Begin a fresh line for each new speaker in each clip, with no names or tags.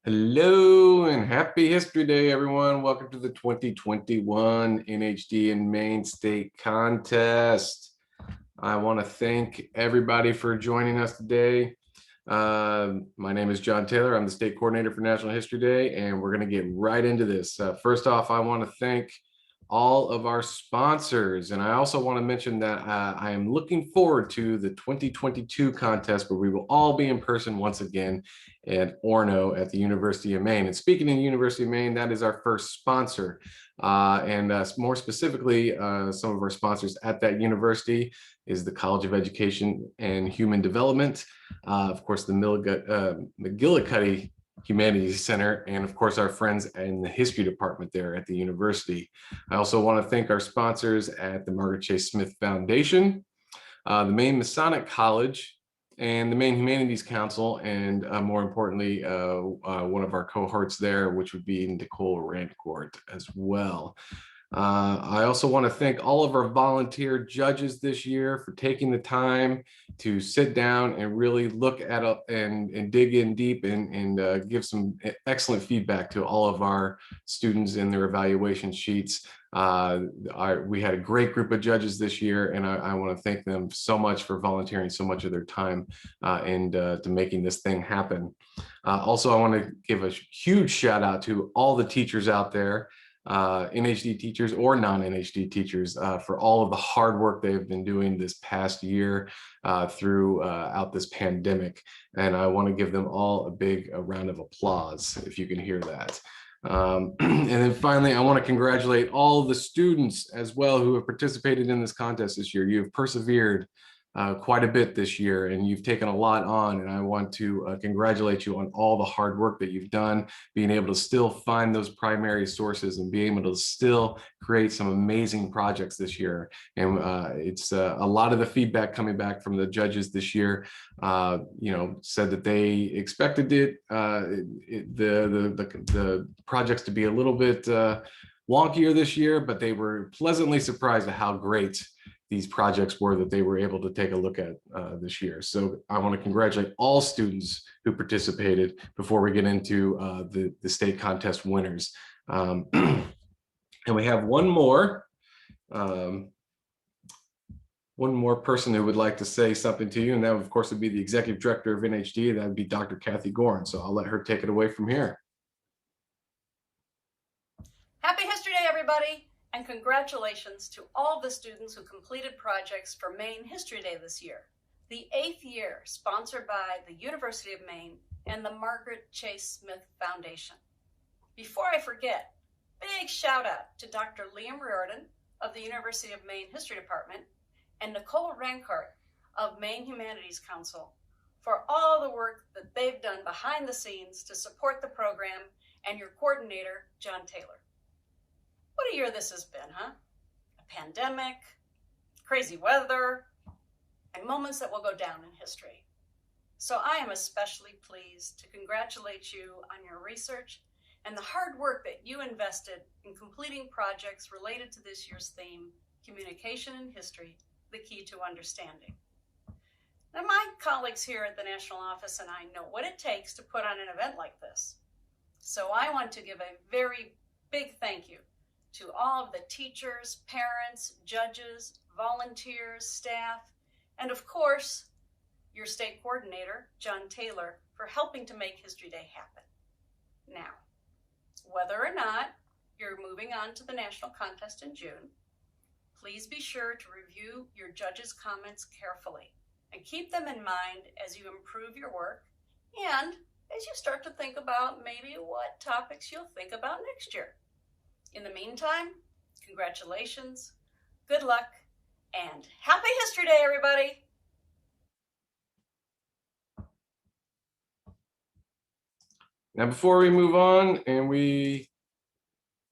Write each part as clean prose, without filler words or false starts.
Hello and happy History Day, everyone. Welcome to the 2021 NHD and Maine State Contest. I want to thank everybody for joining us today. My name is John Taylor. I'm the state coordinator for National History Day, and we're going to get right into this. First off, I want to thank all of our sponsors. And I also want to mention that I am looking forward to the 2022 contest where we will all be in person once again at Orono at the University of Maine. And speaking of the University of Maine, that is our first sponsor. More specifically, some of our sponsors at that university is the College of Education and Human Development, of course, the McGillicuddy Humanities Center, and of course our friends in the history department there at the university. I also want to thank our sponsors at the Margaret Chase Smith Foundation, the Maine Masonic College, and the Maine Humanities Council, and more importantly, one of our cohorts there, which would be Nicole Rancourt as well. I also want to thank all of our volunteer judges this year for taking the time to sit down and really look at and dig in deep and give some excellent feedback to all of our students in their evaluation sheets. We had a great group of judges this year, and I want to thank them so much for volunteering so much of their time and to making this thing happen. Also, I want to give a huge shout out to all the teachers out there, NHD teachers or non-NHD teachers, for all of the hard work they've been doing this past year throughout this pandemic. And I want to give them all a big round of applause, if you can hear that. And then finally, I want to congratulate all of the students as well who have participated in this contest this year. You have persevered quite a bit this year, and you've taken a lot on, and I want to congratulate you on all the hard work that you've done, being able to still find those primary sources and being able to still create some amazing projects this year. And it's a lot of the feedback coming back from the judges this year, said that they expected the projects to be a little bit wonkier this year, but they were pleasantly surprised at how great these projects were that they were able to take a look at this year. So I want to congratulate all students who participated before we get into the state contest winners. And we have one more person who would like to say something to you, and that of course would be the executive director of NHD, and that would be Dr. Kathy Gorin. So I'll let her take it away from here.
Happy History Day, everybody! And congratulations to all the students who completed projects for Maine History Day this year, the 8th year sponsored by the University of Maine and the Margaret Chase Smith Foundation. Before I forget, big shout out to Dr. Liam Riordan of the University of Maine History Department and Nicole Rancourt of Maine Humanities Council for all the work that they've done behind the scenes to support the program, and your coordinator, John Taylor. What a year this has been, huh? A pandemic, crazy weather, and moments that will go down in history. So I am especially pleased to congratulate you on your research and the hard work that you invested in completing projects related to this year's theme, Communication in History, the Key to Understanding. Now, my colleagues here at the National Office and I know what it takes to put on an event like this. So I want to give a very big thank you to all of the teachers, parents, judges, volunteers, staff, and of course, your state coordinator, John Taylor, for helping to make History Day happen. Now, whether or not you're moving on to the national contest in June, please be sure to review your judges' comments carefully and keep them in mind as you improve your work and as you start to think about maybe what topics you'll think about next year. In the meantime, congratulations, good luck, and happy History Day, everybody!
Now, before we move on and we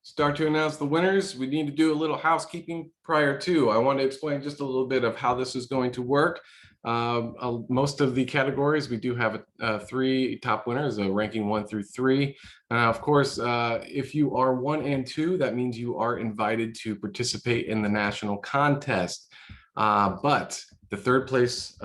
start to announce the winners, we need to do a little housekeeping prior to. I want to explain just a little bit of how this is going to work. Most of the categories, we do have 3 top winners, ranking 1 through 3. Of course, if you are 1 and 2, that means you are invited to participate in the national contest. But the 3rd place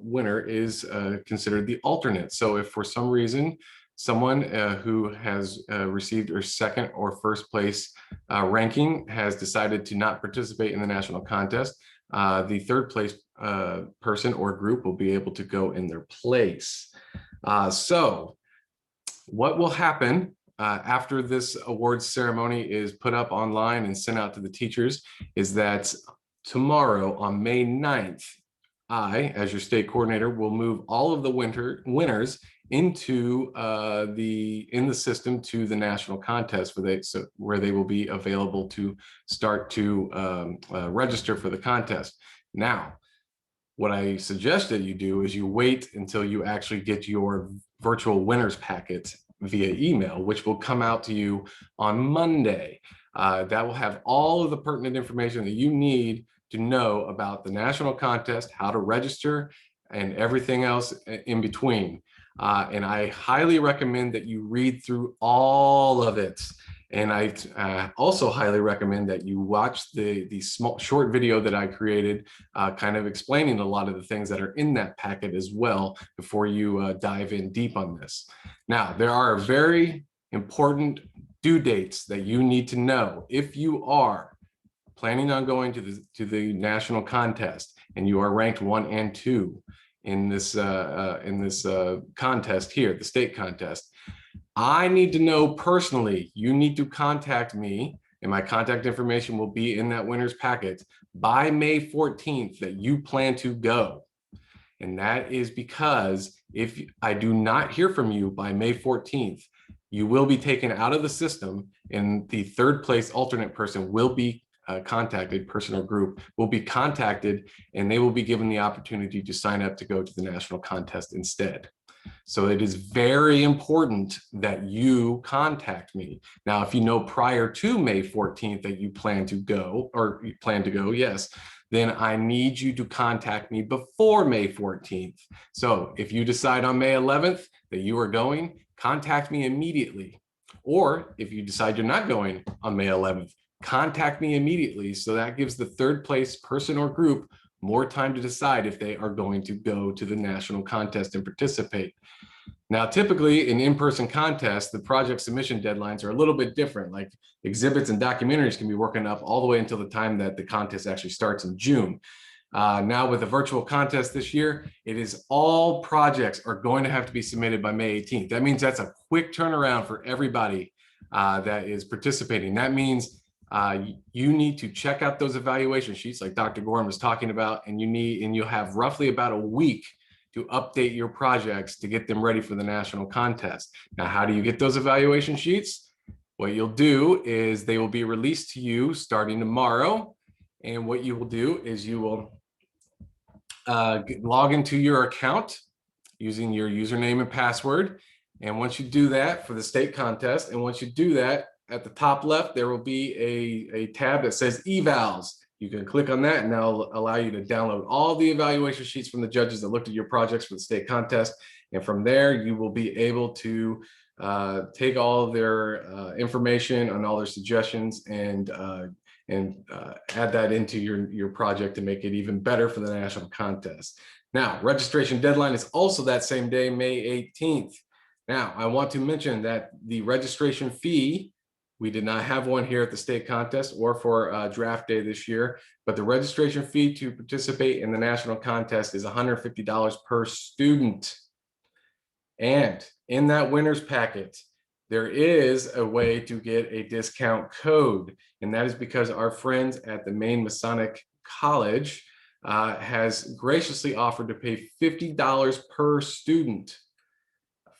winner is considered the alternate. So if for some reason someone who has received her second or first place ranking has decided to not participate in the national contest. The third place person or group will be able to go in their place. So what will happen after this awards ceremony is put up online and sent out to the teachers is that tomorrow on May 9th, I, as your state coordinator, will move all of the winners into in the system to the national contest where they will be available to start to register for the contest. Now, what I suggest that you do is you wait until you actually get your virtual winners packet via email, which will come out to you on Monday. That will have all of the pertinent information that you need to know about the national contest, how to register, and everything else in between. And I highly recommend that you read through all of it. And I also highly recommend that you watch the small short video that I created, kind of explaining a lot of the things that are in that packet as well before you dive in deep on this. Now, there are very important due dates that you need to know if you are planning on going to the national contest and you are ranked 1 and 2 in this contest here, the state contest. I need to know personally, you need to contact me, and my contact information will be in that winner's packet by May 14th that you plan to go. And that is because if I do not hear from you by May 14th, you will be taken out of the system and the third place alternate person will be contacted, person or group will be contacted, and they will be given the opportunity to sign up to go to the national contest instead. So it is very important that you contact me. Now, if you know prior to May 14th that you plan to go, yes, then I need you to contact me before May 14th. So if you decide on May 11th that you are going, contact me immediately. Or if you decide you're not going on May 11th, contact me immediately. So that gives the third place person or group more time to decide if they are going to go to the national contest and participate. Now, typically in-person contests, the project submission deadlines are a little bit different. Like exhibits and documentaries can be working up all the way until the time that the contest actually starts in June. Now with the virtual contest this year, it is all projects are going to have to be submitted by May 18th. That means that's a quick turnaround for everybody that is participating. That means you need to check out those evaluation sheets like Dr. Gorham was talking about, and you'll have roughly about a week to update your projects to get them ready for the national contest. Now, how do you get those evaluation sheets? What you'll do is they will be released to you starting tomorrow. And what you will do is you will log into your account using your username and password. And once you do that for the state contest, and once you do that, at the top left, there will be a tab that says evals. You can click on that and that'll allow you to download all the evaluation sheets from the judges that looked at your projects for the state contest. And from there, you will be able to take all of their information and all their suggestions and add that into your project to make it even better for the national contest. Now, registration deadline is also that same day, May 18th. Now, I want to mention that the registration fee, we did not have one here at the state contest or for draft day this year, but the registration fee to participate in the national contest is $150 per student. And in that winner's packet, there is a way to get a discount code. And that is because our friends at the Maine Masonic College has graciously offered to pay $50 per student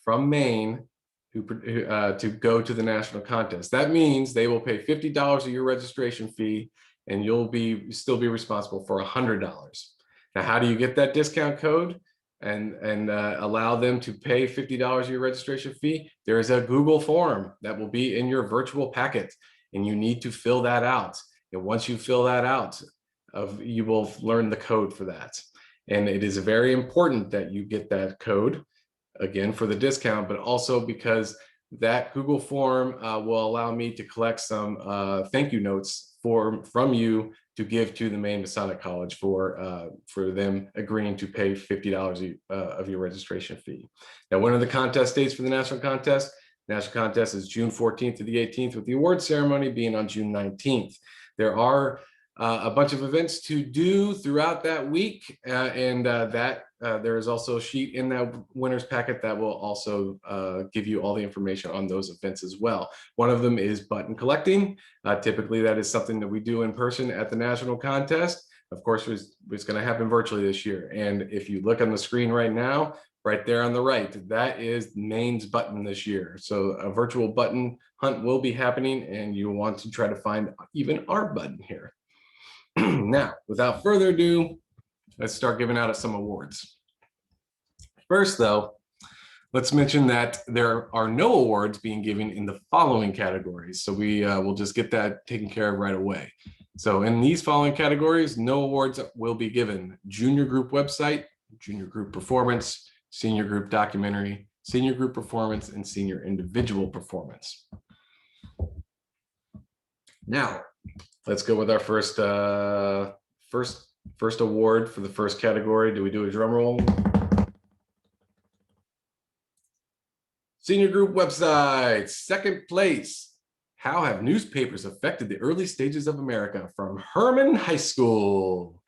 from Maine to go to the national contest. That means they will pay $50 of your registration fee and you'll still be responsible for $100. Now, how do you get that discount code and allow them to pay $50 of your registration fee? There is a Google form that will be in your virtual packet and you need to fill that out. And once you fill that out, you will learn the code for that. And it is very important that you get that code, again, for the discount, but also because that Google form will allow me to collect some thank you notes from you to give to the Maine Masonic College for them agreeing to pay $50 of your registration fee. Now, when are the contest dates for the national contest? National contest is June 14th to the 18th, with the award ceremony being on June 19th. There are a bunch of events to do throughout that week, there is also a sheet in that winner's packet that will also give you all the information on those events as well. One of them is button collecting. Typically, that is something that we do in person at the national contest. Of course, it's going to happen virtually this year. And if you look on the screen right now, right there on the right, that is Maine's button this year. So a virtual button hunt will be happening, and you want to try to find even our button here. Now, without further ado, let's start giving out some awards. First, though, let's mention that there are no awards being given in the following categories. So we will just get that taken care of right away. So in these following categories, no awards will be given: junior group website, junior group performance, senior group documentary, senior group performance, and senior individual performance. Now, let's go with our first award for the first category. Do we do a drum roll? Senior group website, second place. How have newspapers affected the early stages of America? From Herman High School.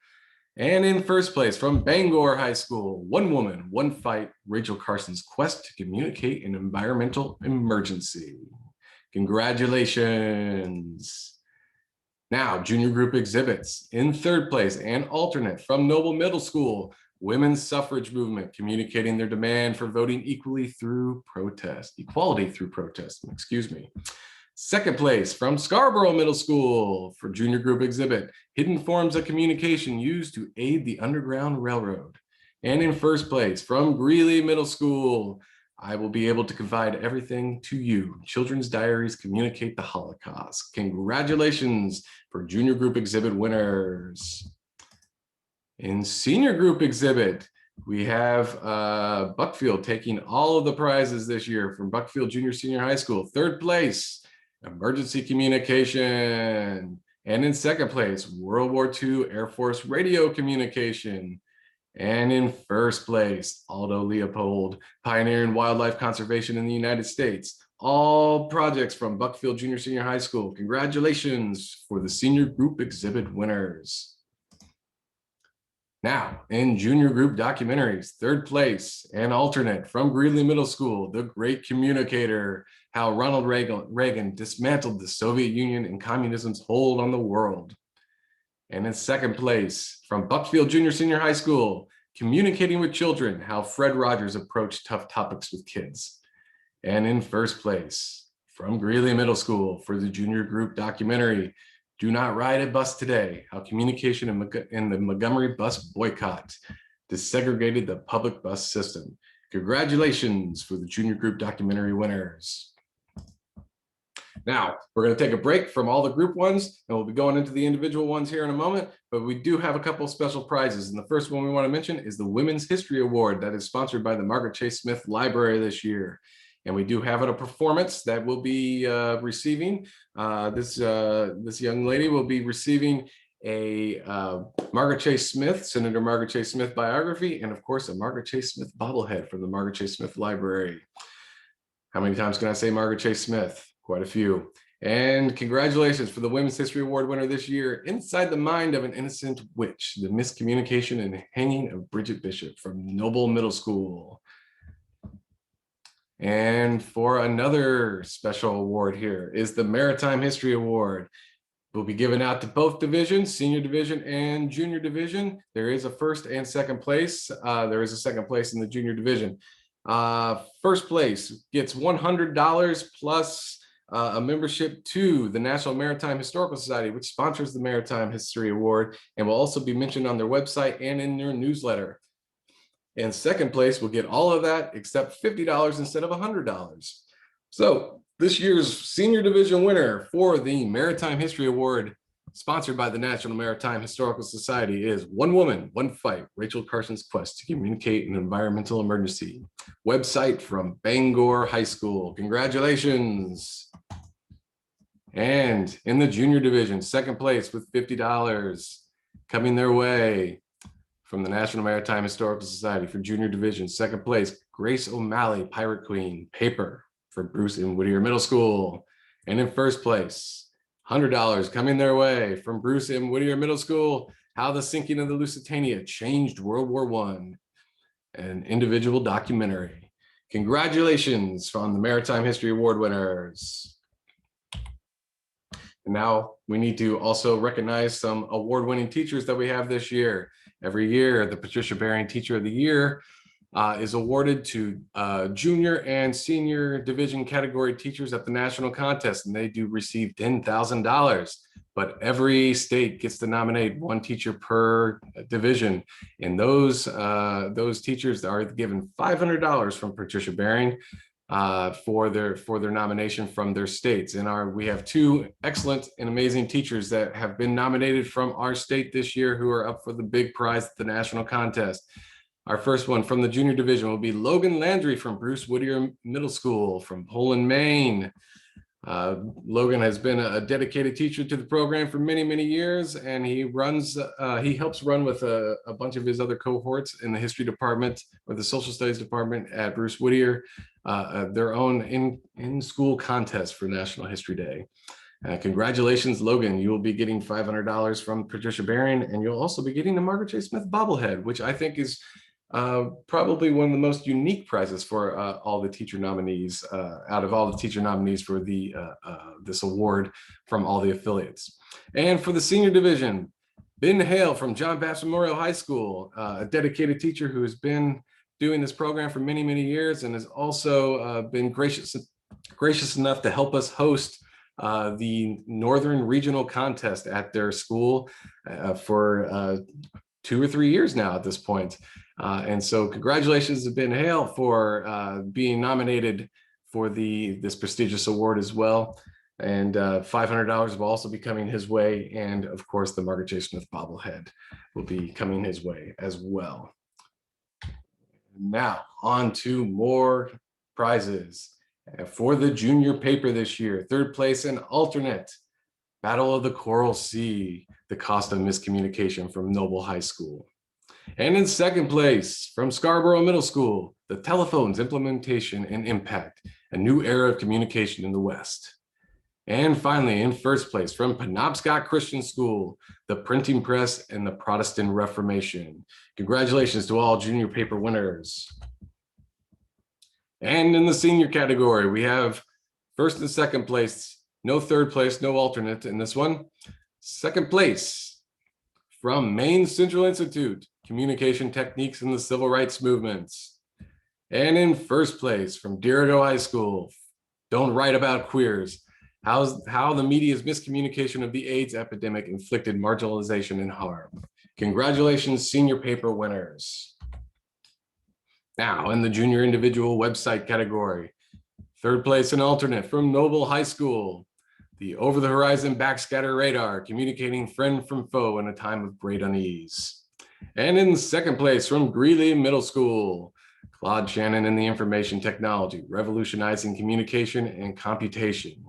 And in first place, from Bangor High School, One Woman, One Fight, Rachel Carson's quest to communicate an environmental emergency. Congratulations. Now, junior group exhibits. In third place and alternate, from Noble Middle School, Women's Suffrage Movement, communicating their demand for voting equality through protest. Excuse me. Second place, from Scarborough Middle School, for junior group exhibit, Hidden Forms of Communication Used to Aid the Underground Railroad. And in first place, from Greeley Middle School, I Will Be Able to Confide Everything to You. Children's Diaries Communicate the Holocaust. Congratulations for junior group exhibit winners. In senior group exhibit, we have Buckfield taking all of the prizes this year from Buckfield Junior Senior High School. Third place, emergency communication. And in second place, World War II Air Force radio communication. And in first place, Aldo Leopold, pioneering wildlife conservation in the United States. All projects from Buckfield Junior Senior High School. Congratulations for the senior group exhibit winners. Now, in junior group documentaries, third place and alternate, from Greeley Middle School, The Great Communicator, How Ronald Reagan Dismantled the Soviet Union and Communism's Hold on the World. And in second place, from Buckfield Junior Senior High School, Communicating with Children, How Fred Rogers Approached Tough Topics with Kids. And in first place, from Greeley Middle School, for the junior group documentary, Do Not Ride a Bus Today, How Communication in the Montgomery Bus Boycott Desegregated the Public Bus System. Congratulations for the junior group documentary winners. Now, we're going to take a break from all the group ones, and we'll be going into the individual ones here in a moment, but we do have a couple of special prizes. And the first one we want to mention is the Women's History Award that is sponsored by the Margaret Chase Smith Library this year. And we do have a performance that we'll be receiving. This young lady will be receiving a Margaret Chase Smith, Senator Margaret Chase Smith biography, and of course, a Margaret Chase Smith bobblehead from the Margaret Chase Smith Library. How many times can I say Margaret Chase Smith? Quite a few. And congratulations for the Women's History Award winner this year, Inside the Mind of an Innocent Witch, the miscommunication and hanging of Bridget Bishop from Noble Middle School. And for another special award here is the Maritime History Award. Will be given out to both divisions, senior division and junior division. There is a first and second place. There is a second place in the junior division. First place gets $100 plus a membership to the National Maritime Historical Society, which sponsors the Maritime History Award and will also be mentioned on their website and in their newsletter. And second place will get all of that except $50 instead of $100. So this year's senior division winner for the Maritime History Award, sponsored by the National Maritime Historical Society, is One Woman, One Fight, Rachel Carson's Quest to Communicate an Environmental Emergency. Website from Bangor High School. Congratulations. And in the junior division, second place with $50 coming their way from the National Maritime Historical Society for junior division. Second place, Grace O'Malley, Pirate Queen, paper for Bruce and Whittier Middle School. And in first place, $100 coming their way from Bruce and Whittier Middle School, How the Sinking of the Lusitania Changed World War I, an individual documentary. Congratulations from the Maritime History Award winners. And now we need to also recognize some award-winning teachers that we have this year. Every year, the Patricia Baring Teacher of the Year is awarded to junior and senior division category teachers at the national contest, and they do receive $10,000. But every state gets to nominate one teacher per division, and those teachers are given $500 from Patricia Baring for their nomination from their states. And we have two excellent and amazing teachers that have been nominated from our state this year who are up for the big prize at the national contest. Our first one from the junior division will be Logan Landry from Bruce Whittier Middle School from Poland, Maine. Logan has been a dedicated teacher to the program for many, many years, and he helps run with a bunch of his other cohorts in the history department or the social studies department at Bruce Whittier, their own in-school contest for National History Day. Congratulations, Logan. You will be getting $500 from Patricia Baring, and you'll also be getting the Margaret J. Smith bobblehead, which I think is probably one of the most unique prizes for all the teacher nominees, out of all the teacher nominees for this award from all the affiliates. And for the senior division, Ben Hale from John Baptist Memorial High School, a dedicated teacher who has been doing this program for many, many years and has also been gracious enough to help us host the Northern Regional Contest at their school for 2 or 3 years now at this point. And so congratulations to Ben Hale for being nominated for this prestigious award as well. And $500 will also be coming his way. And of course, the Margaret J. Smith bobblehead will be coming his way as well. Now on to more prizes. For the junior paper this year, third place and alternate, Battle of the Coral Sea, the cost of miscommunication from Noble High School. And in second place from Scarborough Middle School, the telephone's implementation and impact, a new era of communication in the West. And finally, in first place from Penobscot Christian School, the printing press and the Protestant Reformation. Congratulations to all junior paper winners. And in the senior category, we have first and second place, no third place, no alternate in this one. Second place from Maine Central Institute, Communication Techniques in the Civil Rights Movements. And in first place from Dirigo High School, Don't Write About Queers, how the media's miscommunication of the AIDS epidemic inflicted marginalization and harm. Congratulations, senior paper winners. Now, in the junior individual website category, third place and alternate from Noble High School, the Over the Horizon Backscatter Radar, communicating friend from foe in a time of great unease. And in second place from Greeley Middle School, Claude Shannon and the Information Technology, revolutionizing communication and computation.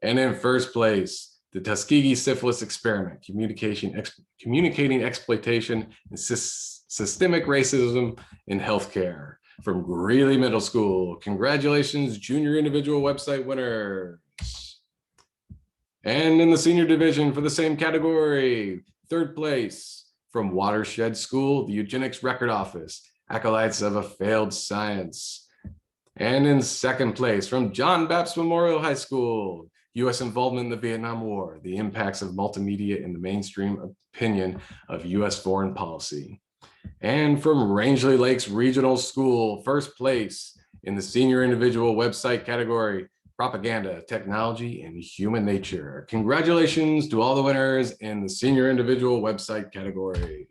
And in first place, the Tuskegee Syphilis Experiment, communicating exploitation and systemic racism in healthcare from Greeley Middle School. Congratulations, junior individual website winners. And in the senior division for the same category, third place from Watershed School, the Eugenics Record Office, acolytes of a failed science. And in second place from John Baptist Memorial High School, U.S. involvement in the Vietnam War, the impacts of multimedia in the mainstream opinion of U.S. foreign policy. And from Rangeley Lakes Regional School, first place in the senior individual website category, propaganda, technology, and human nature. Congratulations to all the winners in the senior individual website category.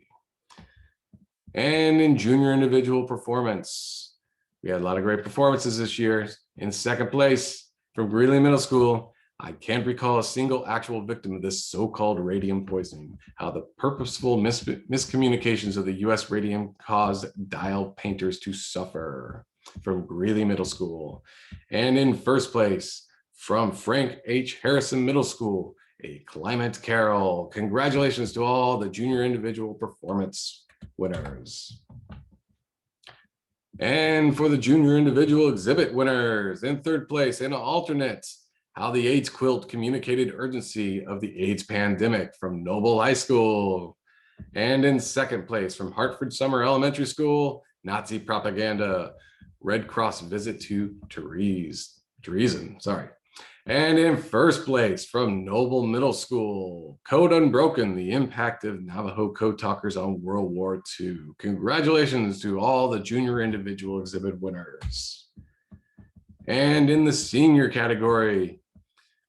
And in junior individual performance, we had a lot of great performances this year. In second place from Greeley Middle School, I can't recall a single actual victim of this so-called radium poisoning, how the purposeful miscommunications of the US radium caused dial painters to suffer, from Greeley Middle School. And in first place from Frank H. Harrison Middle School, a climate carol. Congratulations to all the junior individual performance winners. And for the junior individual exhibit winners, in third place and alternate, How the AIDS Quilt Communicated Urgency of the AIDS Pandemic from Noble High School. And in second place from Hartford Summer Elementary School, Nazi Propaganda, Red Cross Visit to Teresen, sorry. And in first place from Noble Middle School, Code Unbroken, the impact of Navajo code talkers on World War II. Congratulations to all the junior individual exhibit winners. And in the senior category,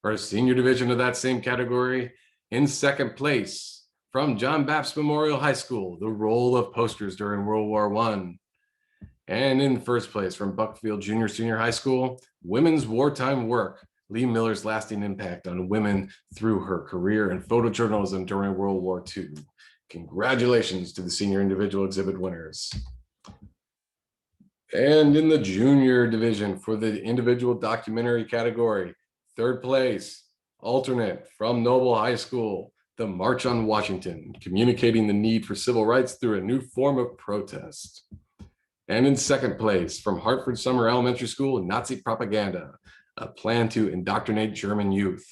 or senior division of that same category, in second place from John Baptist Memorial High School, The Role of Posters During World War I. And in first place from Buckfield Junior Senior High School, Women's Wartime Work, Lee Miller's lasting impact on women through her career in photojournalism during World War II. Congratulations to the senior individual exhibit winners. And in the junior division for the individual documentary category, third place, alternate from Noble High School, The March on Washington, communicating the need for civil rights through a new form of protest. And in second place from Hartford Summer Elementary School, Nazi Propaganda, a plan to indoctrinate German youth.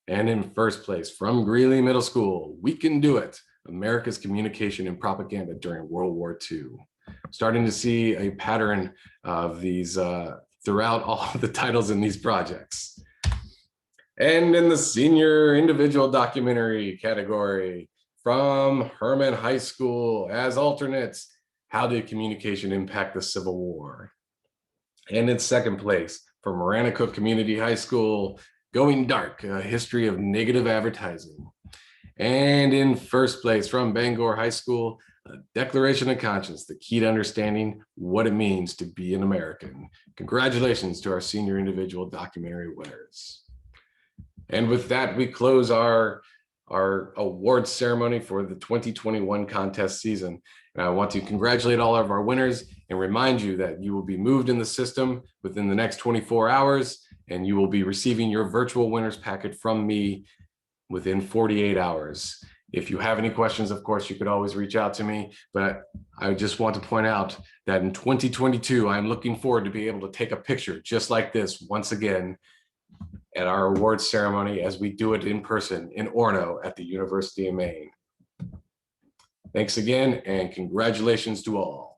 And in first place from Greeley Middle School, We Can Do It, America's communication and propaganda during World War II. Starting to see a pattern of these throughout all of the titles in these projects. And in the senior individual documentary category from Herman High School as alternates, How did communication impact the Civil War? And in second place from Maranacook Community High School, Going Dark, a history of negative advertising. And in first place from Bangor High School, A Declaration of Conscience, the key to understanding what it means to be an American. Congratulations to our senior individual documentary winners. And with that, we close our awards ceremony for the 2021 contest season. And I want to congratulate all of our winners and remind you that you will be moved in the system within the next 24 hours, and you will be receiving your virtual winners packet from me within 48 hours. If you have any questions, of course, you could always reach out to me, but I just want to point out that in 2022, I'm looking forward to be able to take a picture just like this once again at our awards ceremony as we do it in person in Orono at the University of Maine. Thanks again, and congratulations to all.